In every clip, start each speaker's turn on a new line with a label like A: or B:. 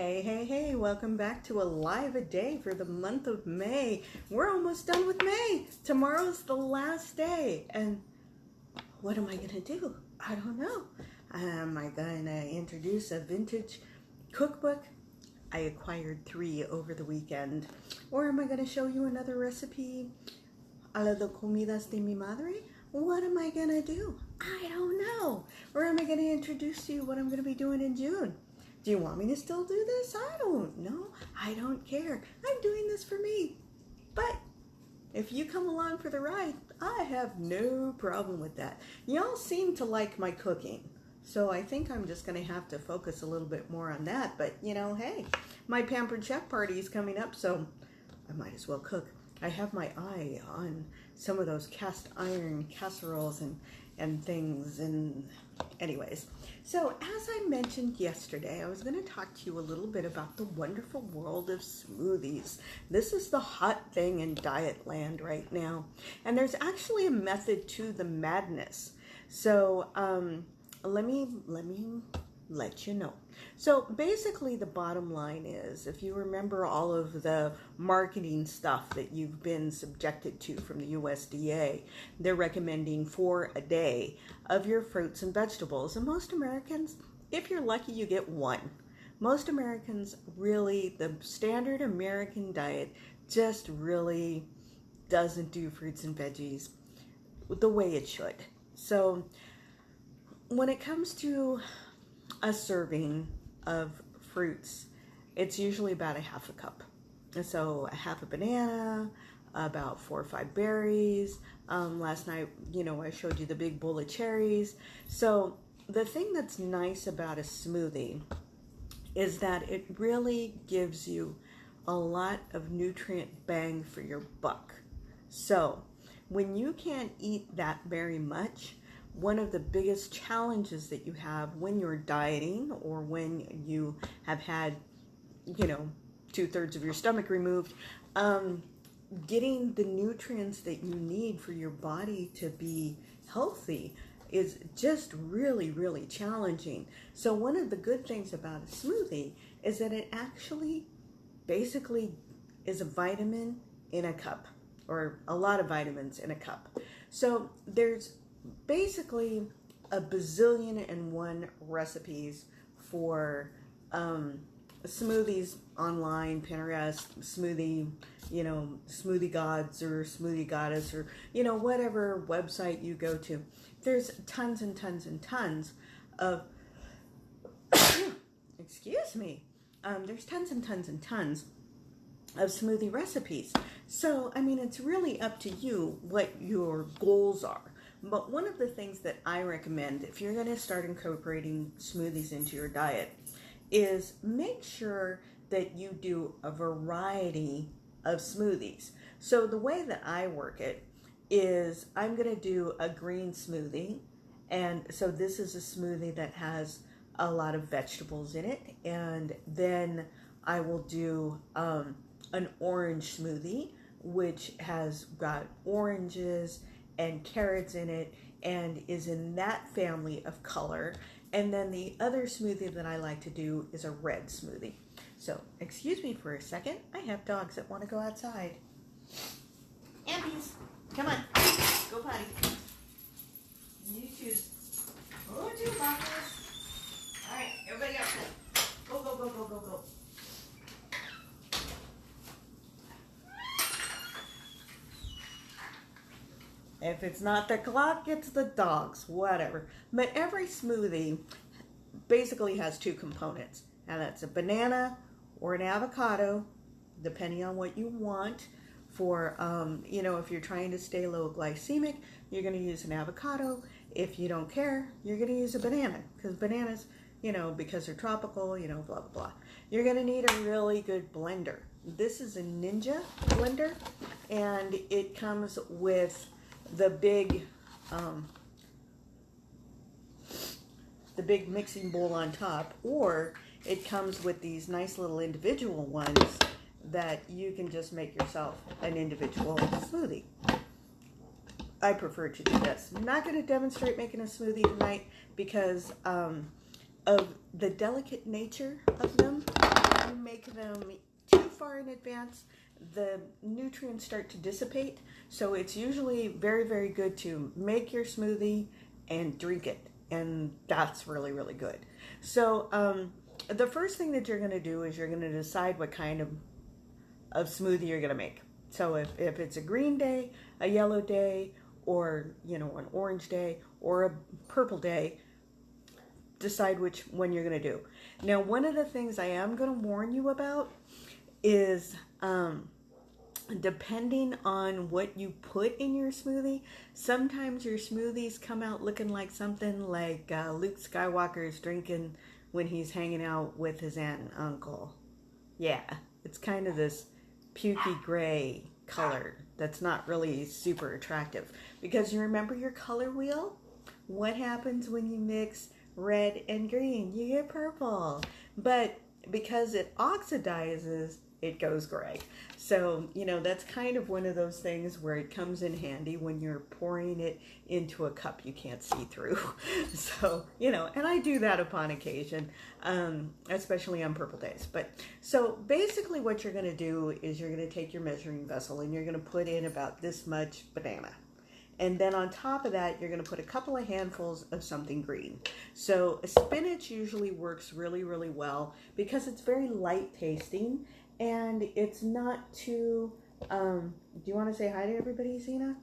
A: Hey, hey, hey, welcome back to Alive a Day for the month of May. We're almost done with May. Tomorrow's the last day. And what am I going to do? I don't know. Am I going to introduce a vintage cookbook? I acquired 3 over the weekend. Or am I going to show you another recipe a la de comidas de mi madre? What am I going to do? I don't know. Or am I going to introduce to you what I'm going to be doing in June? Do you want me to still do this? I don't know. I don't care. I'm doing this for me. But if you come along for the ride, I have no problem with that. Y'all seem to like my cooking. So I think I'm just going to have to focus a little bit more on that. But, you know, hey, my Pampered Chef party is coming up, so I might as well cook. I have my eye on some of those cast iron casseroles and things. And anyways, so as I mentioned yesterday, I was going to talk to you a little bit about the wonderful world of smoothies. This is the hot thing in diet land right now. And there's actually a method to the madness. So let me let you know. So basically the bottom line is, if you remember all of the marketing stuff that you've been subjected to from the USDA, they're recommending 4 a day of your fruits and vegetables. And most Americans, if you're lucky, you get 1. Most Americans really, the standard American diet just really doesn't do fruits and veggies the way it should. So when it comes to a serving of fruits, it's usually about a half a cup. So a half a banana, about 4 or 5 berries. Last night, I showed you the big bowl of cherries. So the thing that's nice about a smoothie is that it really gives you a lot of nutrient bang for your buck. So when you can't eat that very much, one of the biggest challenges that you have when you're dieting or when you have had, 2/3 of your stomach removed, getting the nutrients that you need for your body to be healthy is just really, really challenging. So one of the good things about a smoothie is that it actually basically is a vitamin in a cup, or a lot of vitamins in a cup. So there's basically a bazillion and 1 recipes for smoothies online, Pinterest, smoothie, Smoothie Gods or Smoothie Goddess, or whatever website you go to. There's tons and tons and tons of excuse me. There's tons and tons and tons of smoothie recipes. So it's really up to you what your goals are. But one of the things that I recommend if you're going to start incorporating smoothies into your diet is make sure that you do a variety of smoothies. So the way that I work it is I'm going to do a green smoothie. And so this is a smoothie that has a lot of vegetables in it. And then I will do an orange smoothie, which has got oranges and carrots in it and is in that family of color. And then the other smoothie that I like to do is a red smoothie. So excuse me for a second. I have dogs that want to go outside. Ampies, come on, go potty. You choose. Oh, do about this. All right, everybody outside. Go, go, go, go, go, go. If it's not the clock, it's the dogs, whatever. But every smoothie basically has 2 components. And that's a banana or an avocado, depending on what you want. For, if you're trying to stay low glycemic, you're going to use an avocado. If you don't care, you're going to use a banana. Because bananas, because they're tropical, blah, blah, blah. You're going to need a really good blender. This is a Ninja blender, and it comes with the big mixing bowl on top, or it comes with these nice little individual ones that you can just make yourself an individual smoothie. I prefer to do this. I'm not going to demonstrate making a smoothie tonight because of the delicate nature of them, if you make them too far in advance, the nutrients start to dissipate. So it's usually very, very good to make your smoothie and drink it. And that's really, really good. So the first thing that you're going to do is you're going to decide what kind of smoothie you're going to make. So if it's a green day, a yellow day, or, you know, an orange day, or a purple day, decide which one you're going to do. Now, one of the things I am going to warn you about is depending on what you put in your smoothie, sometimes your smoothies come out looking like something like Luke Skywalker's drinking when he's hanging out with his aunt and uncle. Yeah, it's kind of this pukey gray color that's not really super attractive. Because you remember your color wheel? What happens when you mix red and green? You get purple. But because it oxidizes, it goes gray. So, you know, that's kind of one of those things where it comes in handy when you're pouring it into a cup you can't see through. So, you know, and I do that upon occasion, especially on purple days. But so basically what you're going to do is you're going to take your measuring vessel and you're going to put in about this much banana. And then on top of that, you're going to put a couple of handfuls of something green. So spinach usually works really, really well because it's very light tasting. And it's not too, do you want to say hi to everybody, Zena?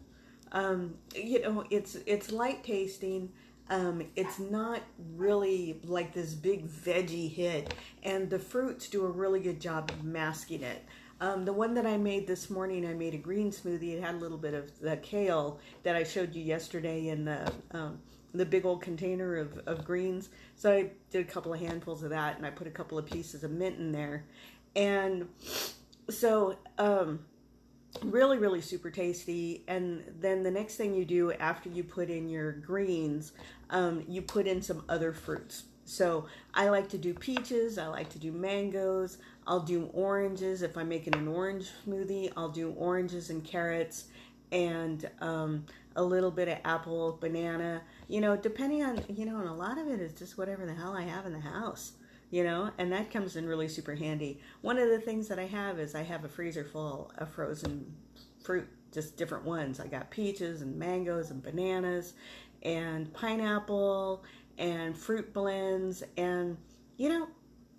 A: You know, it's light tasting. It's not really like this big veggie hit. And the fruits do a really good job of masking it. The one that I made this morning, I made a green smoothie. It had a little bit of the kale that I showed you yesterday in the big old container of greens. So I did a couple of handfuls of that, and I put a couple of pieces of mint in there. And so, really, really super tasty. And then the next thing you do after you put in your greens, you put in some other fruits. So I like to do peaches. I like to do mangoes. I'll do oranges. If I'm making an orange smoothie, I'll do oranges and carrots and a little bit of apple, banana, you know, depending on, you know, and a lot of it is just whatever the hell I have in the house. You know, and that comes in really super handy. One of the things that I have is I have a freezer full of frozen fruit, just different ones. I got peaches and mangoes and bananas and pineapple and fruit blends. And, you know,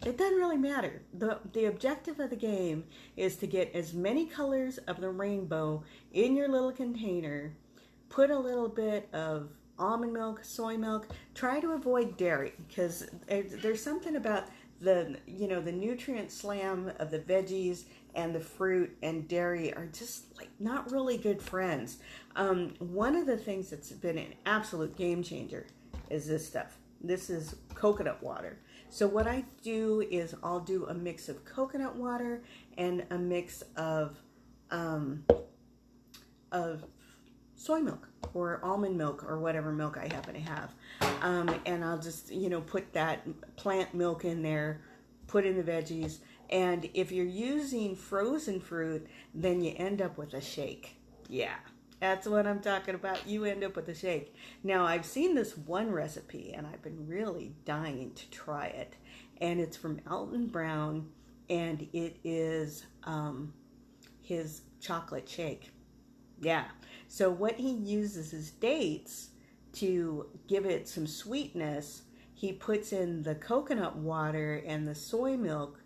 A: it doesn't really matter. The objective of the game is to get as many colors of the rainbow in your little container. Put a little bit of almond milk, soy milk. Try to avoid dairy because there's something about the, you know, the nutrient slam of the veggies and the fruit and dairy are just like not really good friends. One of the things that's been an absolute game changer is this stuff. This is coconut water. So what I do is I'll do a mix of coconut water and a mix of soy milk or almond milk or whatever milk I happen to have. And I'll just, you know, put that plant milk in there, put in the veggies. And if you're using frozen fruit, then you end up with a shake. Yeah, that's what I'm talking about. You end up with a shake. Now, I've seen this one recipe and I've been really dying to try it. And it's from Alton Brown and it is his chocolate shake. Yeah. So what he uses is dates to give it some sweetness. He puts in the coconut water and the soy milk.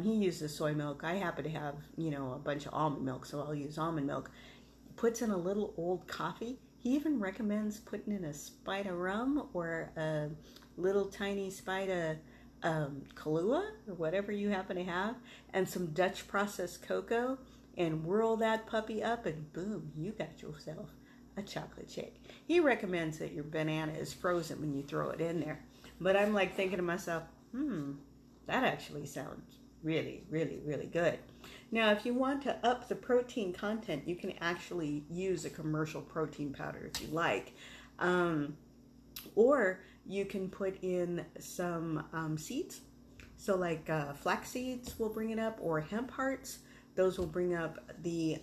A: He uses soy milk. I happen to have, you know, a bunch of almond milk, so I'll use almond milk. He puts in a little old coffee. He even recommends putting in a spite of rum or a little tiny spite of Kahlua or whatever you happen to have, and some Dutch processed cocoa. And whirl that puppy up and boom, you got yourself a chocolate shake. He recommends that your banana is frozen when you throw it in there. But I'm like thinking to myself, that actually sounds really, really, really good. Now, if you want to up the protein content, you can actually use a commercial protein powder if you like. Or you can put in some seeds. So like flax seeds will bring it up, or hemp hearts. Those will bring up the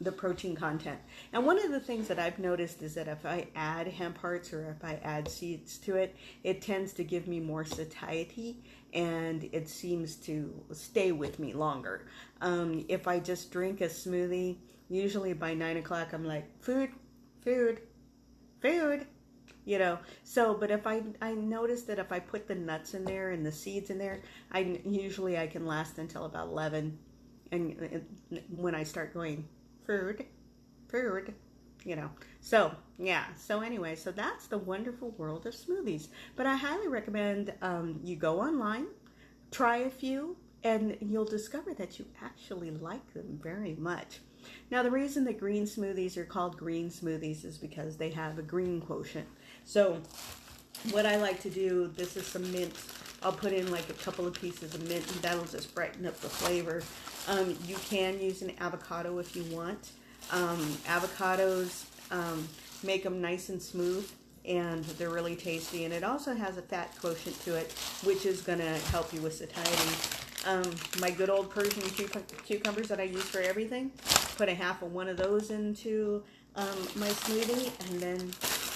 A: the protein content. And one of the things that I've noticed is that if I add hemp hearts or if I add seeds to it, it tends to give me more satiety and it seems to stay with me longer. If I just drink a smoothie, usually by 9 o'clock, I'm like, food, food, food. You know, so, but if I notice that if I put the nuts in there and the seeds in there, I can last until about 11. And when I start going, food, food, you know. So, yeah. So anyway, so that's the wonderful world of smoothies. But I highly recommend you go online, try a few, and you'll discover that you actually like them very much. Now, the reason that green smoothies are called green smoothies is because they have a green quotient. So what I like to do, this is some mint. I'll put in like a couple of pieces of mint and that'll just brighten up the flavor. You can use an avocado if you want. Avocados make them nice and smooth and they're really tasty. And it also has a fat quotient to it, which is going to help you with satiety. My good old Persian cucumbers that I use for everything, put a half of one of those into my smoothie, and then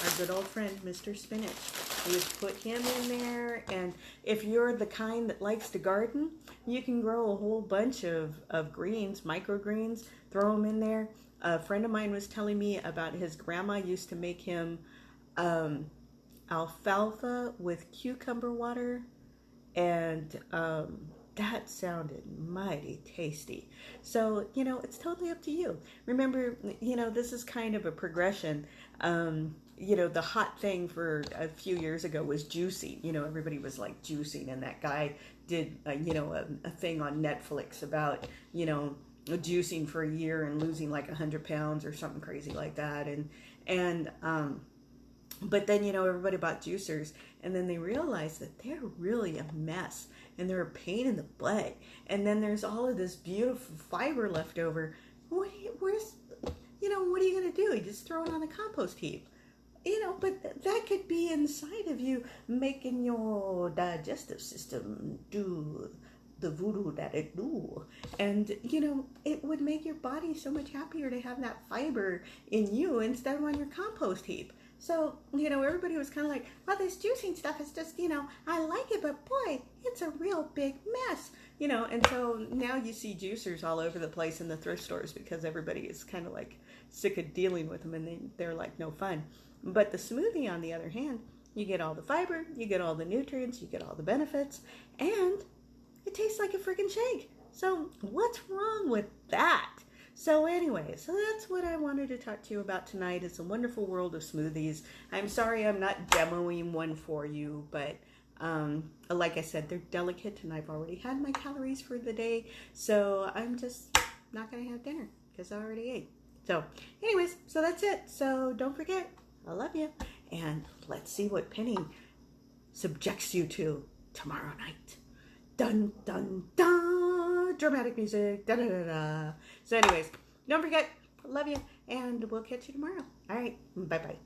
A: our good old friend, Mr. Spinach. We just put him in there, and if you're the kind that likes to garden, you can grow a whole bunch of greens, microgreens, throw them in there. A friend of mine was telling me about his grandma used to make him alfalfa with cucumber water, and that sounded mighty tasty. So, you know, it's totally up to you. Remember, you know, this is kind of a progression. You know, the hot thing for a few years ago was juicing. You know, everybody was like juicing, and that guy did, you know, a thing on Netflix about, you know, juicing for a year and losing like 100 pounds or something crazy like that. But then, you know, everybody bought juicers, and then they realized that they're really a mess, and they're a pain in the butt. And then there's all of this beautiful fiber left over. What are you going to do? You just throw it on the compost heap. You know, but that could be inside of you, making your digestive system do the voodoo that it do. And, you know, it would make your body so much happier to have that fiber in you instead of on your compost heap. So, you know, everybody was kind of like, well, this juicing stuff is just, you know, I like it, but boy, it's a real big mess. You know, and so now you see juicers all over the place in the thrift stores because everybody is kind of like sick of dealing with them, and they're like no fun. But the smoothie, on the other hand, you get all the fiber, you get all the nutrients, you get all the benefits, and it tastes like a freaking shake. So what's wrong with that? So anyway, so that's what I wanted to talk to you about tonight. It's a wonderful world of smoothies. I'm sorry I'm not demoing one for you, but like I said, they're delicate, and I've already had my calories for the day, so I'm just not going to have dinner because I already ate. So anyways, so that's it. So don't forget, I love you, and let's see what Penny subjects you to tomorrow night. Dun, dun, dun, dramatic music, da, da, da, da. So anyways, don't forget, I love you, and we'll catch you tomorrow. All right, bye-bye.